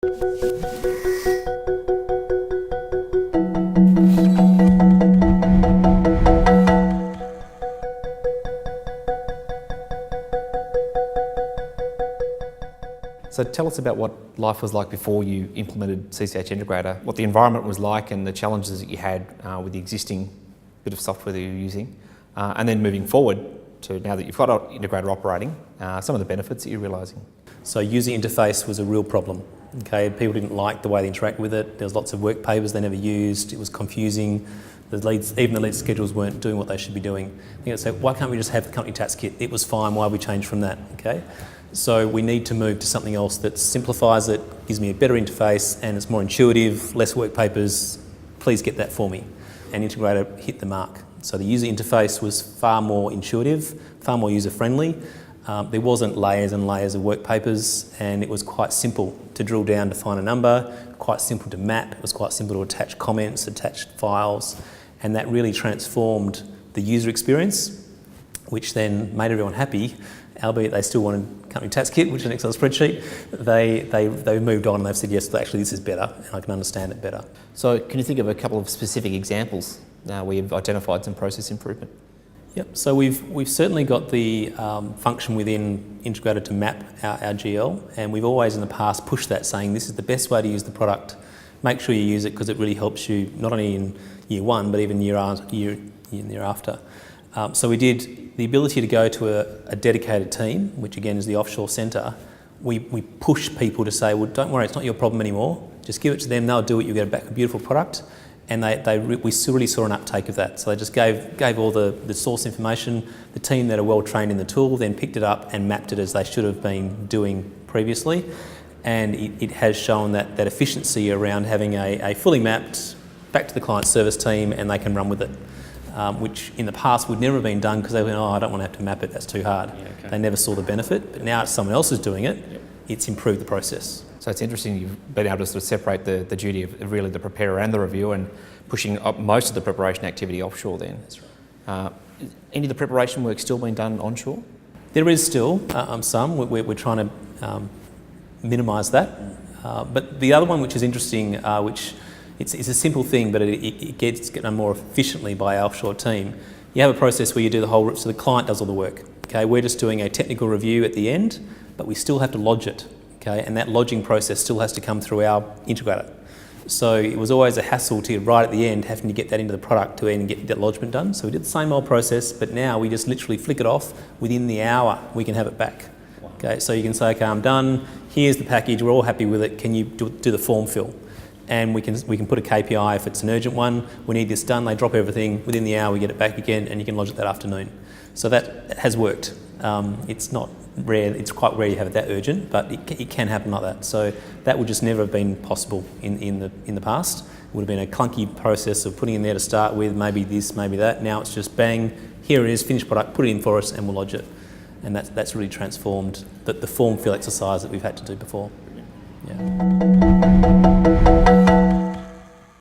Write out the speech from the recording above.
So tell us about what life was like before you implemented CCH Integrator, what the environment was like and the challenges that you had with the existing bit of software that you're using, and then moving forward to now that you've got Integrator operating, some of the benefits that you're realising. So user interface was a real problem. Okay, people didn't like the way they interact with it. There was lots of work papers they never used. It was confusing. Even the lead schedules weren't doing what they should be doing. I'd say, why can't we just have the company tax kit? It was fine. Why we change from that? Okay, so we need to move to something else that simplifies it, gives me a better interface, and it's more intuitive, less work papers. Please get that for me. And Integrator hit the mark. So the user interface was far more intuitive, far more user-friendly. There wasn't layers and layers of work papers, and it was quite simple to drill down to find a number, quite simple to map, it was quite simple to attach comments, attach files, and that really transformed the user experience, which then made everyone happy, albeit they still wanted company tax kit, which is an Excel spreadsheet. They moved on and they've said, yes, actually this is better, and I can understand it better. So can you think of a couple of specific examples where you've identified some process improvement? Yep, so we've certainly got the function within Integrator to map our GL, and we've always in the past pushed that, saying this is the best way to use the product. Make sure you use it because it really helps you not only in year one but even year after. So we did the ability to go to a dedicated team, which again is the offshore centre. We push people to say, well, don't worry, it's not your problem anymore. Just give it to them, they'll do it, you'll get back a beautiful product. And we really saw an uptake of that. So they just gave all the source information. The team that are well trained in the tool then picked it up and mapped it as they should have been doing previously. And it has shown that efficiency around having a fully mapped back to the client service team, and they can run with it, which in the past would never have been done because they went, oh, I don't want to have to map it, that's too hard. Yeah, okay. They never saw the benefit, but now someone else is doing it, yep. It's improved the process. So it's interesting you've been able to sort of separate the duty of really the preparer and the reviewer and pushing up most of the preparation activity offshore then. That's right. Any of the preparation work still being done onshore? There is still some. We're trying to minimise that. But the other one which is interesting, which it's a simple thing but it gets done more efficiently by our offshore team. You have a process where you do the whole, so the client does all the work. Okay, we're just doing a technical review at the end, but we still have to lodge it. Okay, and that lodging process still has to come through our integrator. So it was always a hassle to right at the end having to get that into the product to even get that lodgement done. So we did the same old process, but now we just literally flick it off. Within the hour, we can have it back. Wow. Okay, so you can say, okay, I'm done. Here's the package. We're all happy with it. Can you do the form fill? And we can put a KPI if it's an urgent one. We need this done. They drop everything. Within the hour, we get it back again, and you can lodge it that afternoon. So that has worked. It's not rare. It's quite rare you have it that urgent, but it can happen like that. So that would just never have been possible in the past. It would have been a clunky process of putting in there to start with, maybe this, maybe that. Now it's just bang, here it is, finished product, put it in for us, and we'll lodge it. And that's really transformed the form fill exercise that we've had to do before. Yeah.